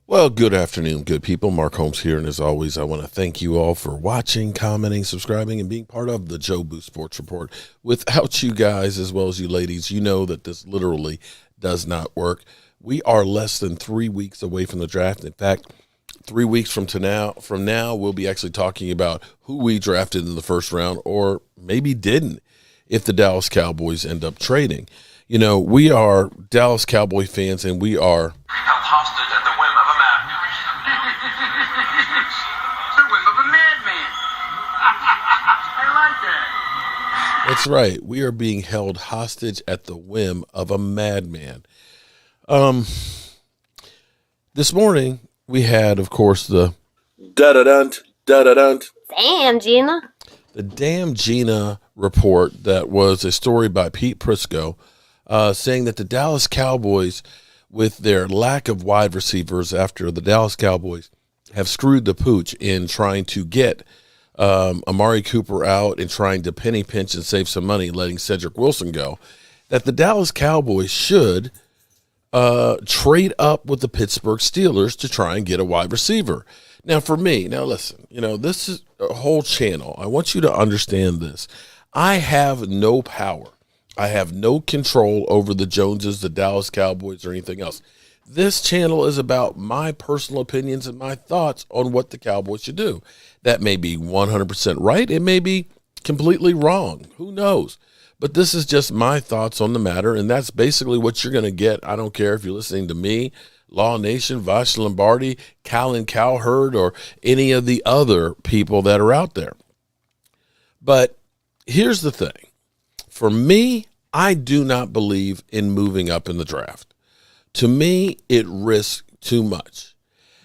Well, good afternoon, good people. Mark Holmes here, and as always, I want to thank you all for watching, commenting, subscribing, and being part of the Joe Boo Sports Report. Without you guys, as well as you ladies, you know that this literally does not work. We are less than 3 weeks away from the draft. In fact, 3 weeks from now, we'll be actually talking about who we drafted in the first round, or maybe didn't, if the Dallas Cowboys end up trading. You know, we are Dallas Cowboy fans, and we are held hostage at the whim of a madman. The whim of a madman. I like that. That's right. We are being held hostage at the whim of a madman. This morning we had, of course, the da-da-dunt. Damn, Gina. The Damn Gina report that was a story by Pete Prisco saying that the Dallas Cowboys, with their lack of wide receivers after the Dallas Cowboys have screwed the pooch in trying to get Amari Cooper out and trying to penny pinch and save some money, letting Cedric Wilson go, that the Dallas Cowboys should trade up with the Pittsburgh Steelers to try and get a wide receiver. Now, for me, listen, this is a whole channel. I want you to understand this. I have no power. I have no control over the Joneses, the Dallas Cowboys, or anything else. This channel is about my personal opinions and my thoughts on what the Cowboys should do. That may be 100% right. It may be completely wrong. Who knows? But this is just my thoughts on the matter, and that's basically what you're going to get. I don't care if you're listening to me, Law Nation, Vash Lombardi, Callan Cowherd, or any of the other people that are out there. But here's the thing. For me, I do not believe in moving up in the draft. To me, it risks too much.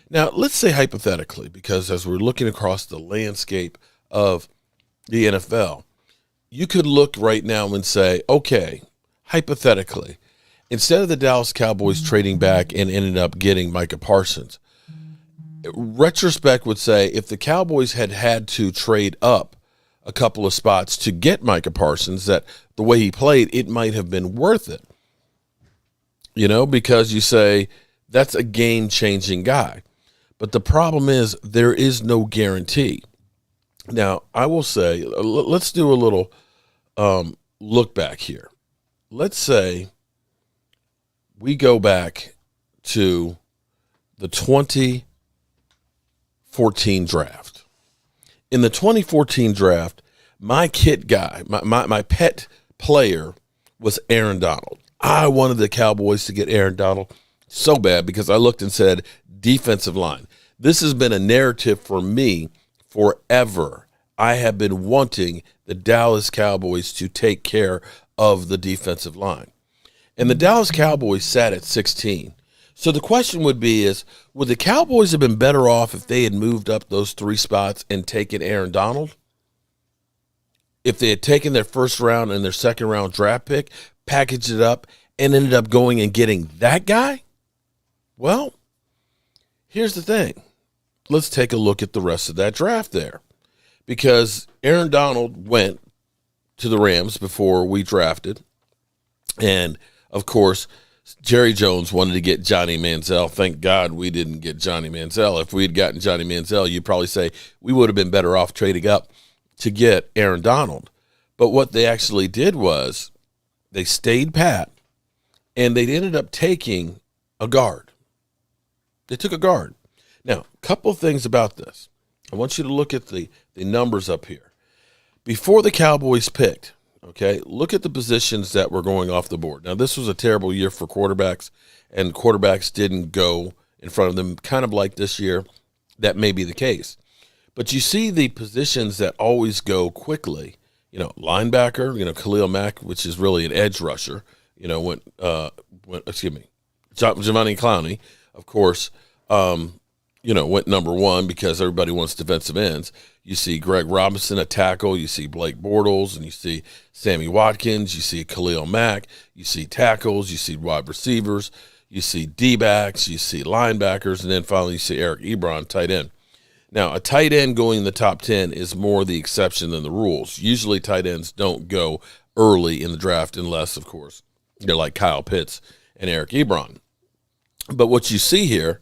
Now, let's say hypothetically, because as we're looking across the landscape of the NFL, you could look right now and say, okay, hypothetically, instead of the Dallas Cowboys trading back and ended up getting Micah Parsons, retrospect would say if the Cowboys had had to trade up a couple of spots to get Micah Parsons, that the way he played, it might have been worth it. Because you say that's a game-changing guy. But the problem is there is no guarantee. Now, I will say, let's do a little look back here. Let's say we go back to the 2014 draft. In the 2014 draft, my kit guy, my pet player was Aaron Donald. I wanted the Cowboys to get Aaron Donald so bad because I looked and said, defensive line. This has been a narrative for me forever. I have been wanting the Dallas Cowboys to take care of the defensive line. And the Dallas Cowboys sat at 16. So the question would the Cowboys have been better off if they had moved up those 3 spots and taken Aaron Donald? If they had taken their first round and their second round draft pick, packaged it up, and ended up going and getting that guy? Well, here's the thing. Let's take a look at the rest of that draft there. Because Aaron Donald went to the Rams before we drafted. And, of course, Jerry Jones wanted to get Johnny Manziel. Thank God we didn't get Johnny Manziel. If we had gotten Johnny Manziel, you'd probably say we would have been better off trading up to get Aaron Donald. But what they actually did was they stayed pat, and they ended up taking a guard. They took a guard. Now, a couple of things about this. I want you to look at the numbers up here. Before the Cowboys picked, okay, look at the positions that were going off the board. Now, this was a terrible year for quarterbacks, and quarterbacks didn't go in front of them, kind of like this year. That may be the case. But you see the positions that always go quickly. Linebacker, Khalil Mack, which is really an edge rusher, Giovanni Clowney, of course, went number 1 because everybody wants defensive ends. You see Greg Robinson, a tackle. You see Blake Bortles, and you see Sammy Watkins. You see Khalil Mack. You see tackles. You see wide receivers. You see D-backs. You see linebackers. And then finally you see Eric Ebron, tight end. Now, a tight end going in the top 10 is more the exception than the rules. Usually tight ends don't go early in the draft unless, of course, they're like Kyle Pitts and Eric Ebron. But what you see here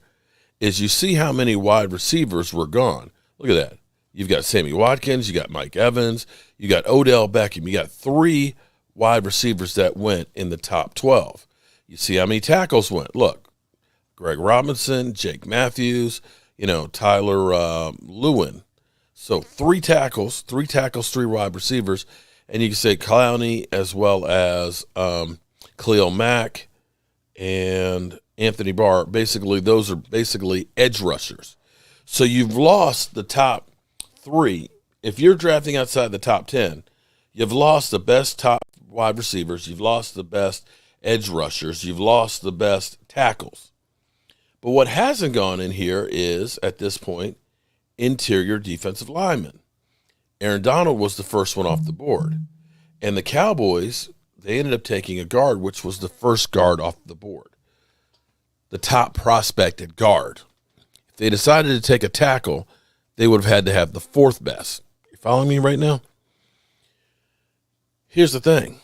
is you see how many wide receivers were gone. Look at that. You've got Sammy Watkins, you got Mike Evans, you got Odell Beckham. You got 3 wide receivers that went in the top 12. You see how many tackles went. Look, Greg Robinson, Jake Matthews, Tyler Lewin. So 3 tackles, 3 wide receivers. And you can say Clowney as well as Khalil Mack and Anthony Barr. Basically, those are basically edge rushers. So you've lost the top 3. If you're drafting outside the top 10, you've lost the best top wide receivers. You've lost the best edge rushers. You've lost the best tackles. But what hasn't gone in here is, at this point, interior defensive linemen. Aaron Donald was the first one off the board. And the Cowboys, they ended up taking a guard, which was the first guard off the board. The top prospect at guard. If they decided to take a tackle, they would have had to have the 4th best. You following me right now? Here's the thing.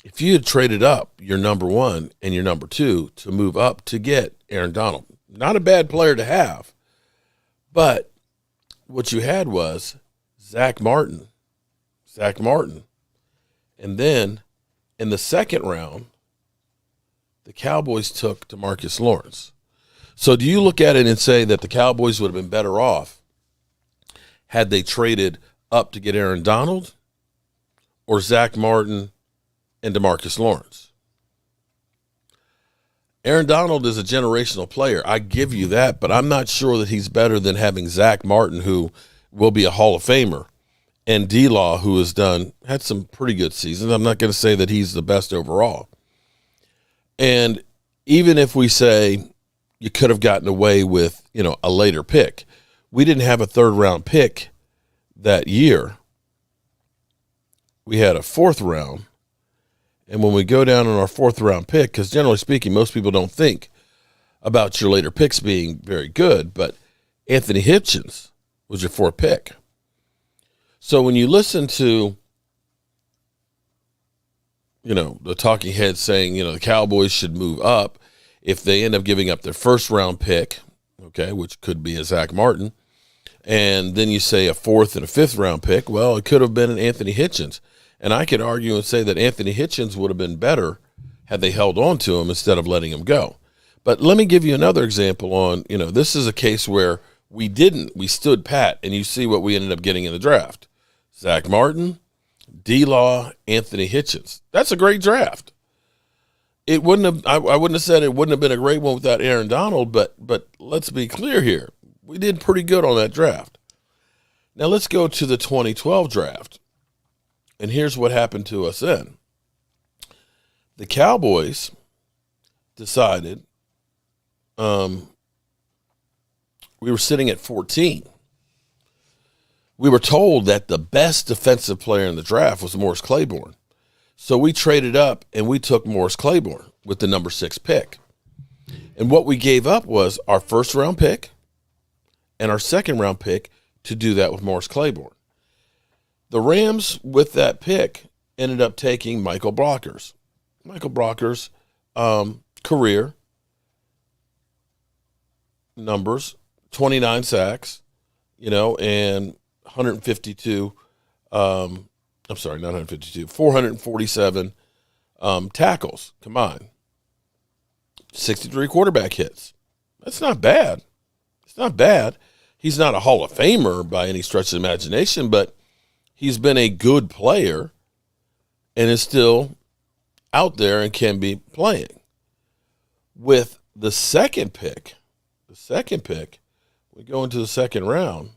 If you had traded up your number 1 and your number 2 to move up to get Aaron Donald, not a bad player to have, but what you had was Zach Martin. And then in the 2nd round, the Cowboys took DeMarcus Lawrence. So do you look at it and say that the Cowboys would have been better off had they traded up to get Aaron Donald or Zach Martin and DeMarcus Lawrence? Aaron Donald is a generational player. I give you that, but I'm not sure that he's better than having Zach Martin, who will be a Hall of Famer, and D-Law, who had some pretty good seasons. I'm not going to say that he's the best overall. And even if we say you could have gotten away with, a later pick, we didn't have a 3rd-round pick that year. We had a 4th round. And when we go down on our 4th-round pick, because generally speaking, most people don't think about your later picks being very good, but Anthony Hitchens was your 4th pick. So when you listen to, the talking heads saying, the Cowboys should move up if they end up giving up their 1st-round pick, okay, which could be a Zach Martin, and then you say a 4th and a 5th-round pick, well, it could have been an Anthony Hitchens. And I could argue and say that Anthony Hitchens would have been better had they held on to him instead of letting him go. But let me give you another example on, this is a case where we stood pat, and you see what we ended up getting in the draft. Zach Martin, D-Law, Anthony Hitchens. That's a great draft. It wouldn't have, I wouldn't have said it wouldn't have been a great one without Aaron Donald, but let's be clear here. We did pretty good on that draft. Now let's go to the 2012 draft. And here's what happened to us then. The Cowboys decided we were sitting at 14. We were told that the best defensive player in the draft was Morris Claiborne. So we traded up and we took Morris Claiborne with the number 6 pick. And what we gave up was our 1st-round pick and our 2nd-round pick to do that with Morris Claiborne. The Rams, with that pick, ended up taking Michael Brockers. Michael Brockers' career numbers, 29 sacks, and 447 tackles combined. 63 quarterback hits. That's not bad. It's not bad. He's not a Hall of Famer by any stretch of the imagination, but he's been a good player and is still out there and can be playing. With the 2nd pick, we go into the 2nd round.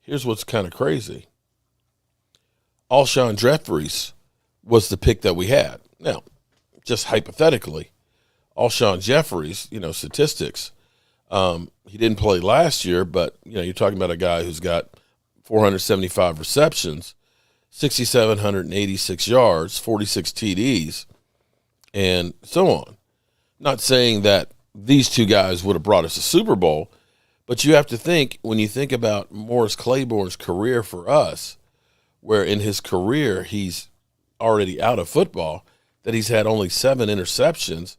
Here's what's kind of crazy. Alshon Jeffries was the pick that we had. Now, just hypothetically, Alshon Jeffries, statistics, he didn't play last year, but, you're talking about a guy who's got 475 receptions, 6,786 yards, 46 TDs, and so on. Not saying that these 2 guys would have brought us a Super Bowl, but you have to think, when you think about Morris Claiborne's career for us, where in his career he's already out of football, that he's had only 7 interceptions,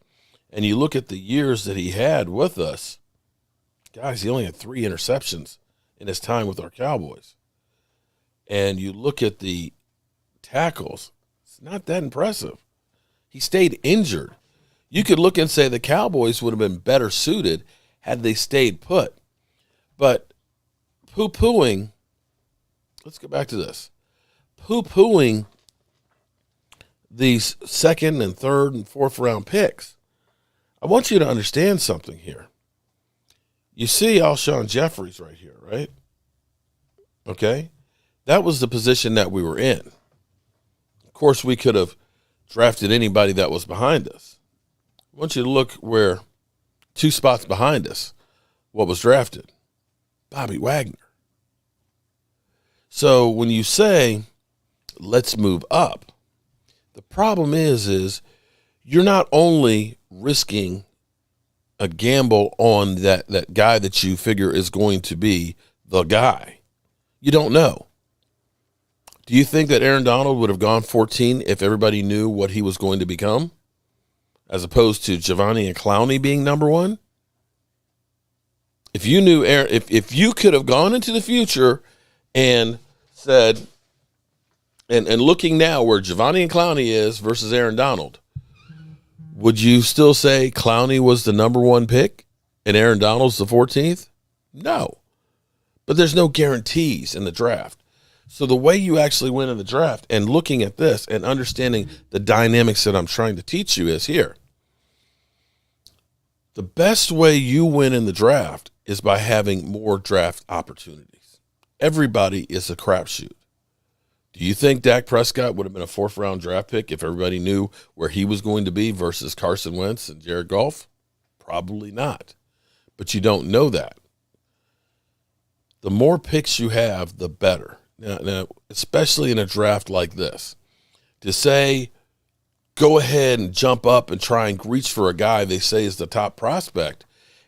and you look at the years that he had with us, Guys, he only had 3 interceptions in his time with our Cowboys. And you look at the tackles, it's not that impressive. He stayed injured. You could look and say the Cowboys would have been better suited had they stayed put. But poo-pooing, let's go back to this. Poo-pooing these second and third and fourth round picks. I want you to understand something here. You see Alshon Jeffries right here, right? Okay? That was the position that we were in. Of course, we could have drafted anybody that was behind us. I want you to look where 2 spots behind us, what was drafted? Bobby Wagner. So when you say, let's move up, the problem is you're not only risking a gamble on that guy that you figure is going to be the guy. You don't know. Do you think that Aaron Donald would have gone 14 if everybody knew what he was going to become, as opposed to Giovanni and Clowney being number 1? If you knew Aaron, if you could have gone into the future and said, and looking now where Giovanni and Clowney is versus Aaron Donald, would you still say Clowney was the number 1 pick and Aaron Donald's the 14th? No. But there's no guarantees in the draft. So the way you actually win in the draft, and looking at this and understanding the dynamics that I'm trying to teach you, is here. The best way you win in the draft is by having more draft opportunities. Everybody is a crapshoot. Do you think Dak Prescott would have been a 4th-round draft pick if everybody knew where he was going to be versus Carson Wentz and Jared Goff? Probably not. But you don't know that. The more picks you have, the better. Now, especially in a draft like this, to say, go ahead and jump up and try and reach for a guy they say is the top prospect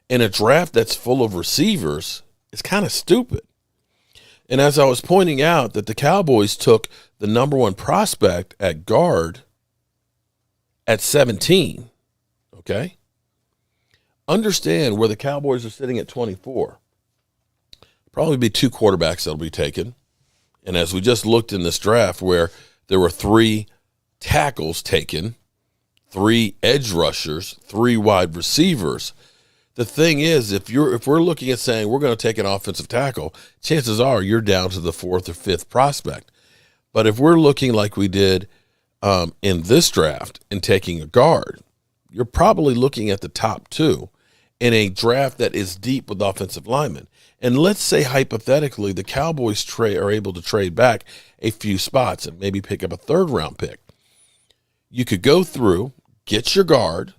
in a draft that's full of receivers is kind of stupid. And as I was pointing out, that the Cowboys took the number 1 prospect at guard at 17, okay? Understand where the Cowboys are sitting at 24. Probably be 2 quarterbacks that'll be taken. And as we just looked in this draft where there were 3 tackles taken, 3 edge rushers, 3 wide receivers, the thing is, if we're looking at saying we're going to take an offensive tackle, chances are you're down to the 4th or 5th prospect. But if we're looking like we did in this draft and taking a guard, you're probably looking at the top 2 in a draft that is deep with offensive linemen. And let's say hypothetically the Cowboys are able to trade back a few spots and maybe pick up a 3rd-round pick. You could go through, get your guard,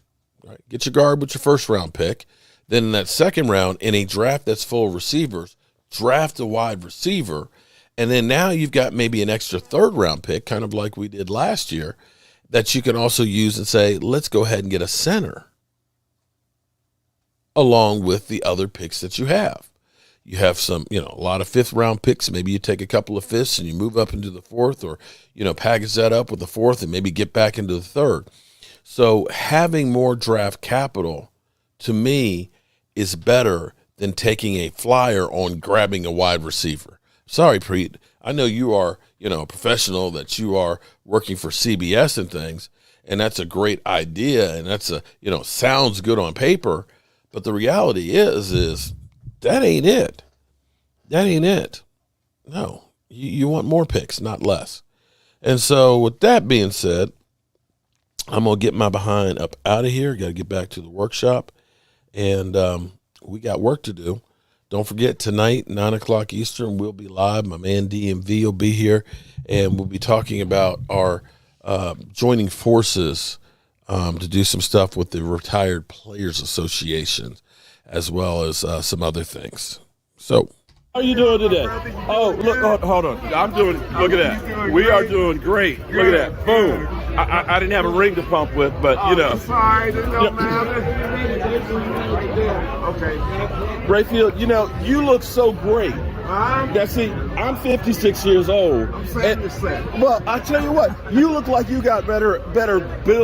right? Get your guard with your 1st-round pick. Then in that 2nd round, in a draft that's full of receivers, draft a wide receiver. And then now you've got maybe an extra 3rd-round pick, kind of like we did last year, that you can also use and say, let's go ahead and get a center along with the other picks that you have. You have some, a lot of 5th-round picks. Maybe you take a couple of 5ths and you move up into the 4th, or, package that up with the 4th and maybe get back into the 3rd. So having more draft capital, to me, is better than taking a flyer on grabbing a wide receiver. Sorry, Preet. I know you are, a professional, that you are working for CBS and things, and that's a great idea, and that's sounds good on paper, but the reality is that ain't it. That ain't it. No, you want more picks, not less. And so with that being said, I'm going to get my behind up out of here. Got to get back to the workshop. And we got work to do. Don't forget, tonight, 9 o'clock Eastern, we'll be live. My man DMV will be here. And we'll be talking about our joining forces to do some stuff with the Retired Players Association, as well as some other things. So, how are you doing today? Oh, look, hold on. Look at that. We are doing great. Look at that. Boom. I didn't have a ring to pump with, but, I'm sorry. It don't matter. Okay. Rayfield, you look so great. Now, see, I'm 56 years old. I'm saying the same. Well, I tell you what, you look like you got better build.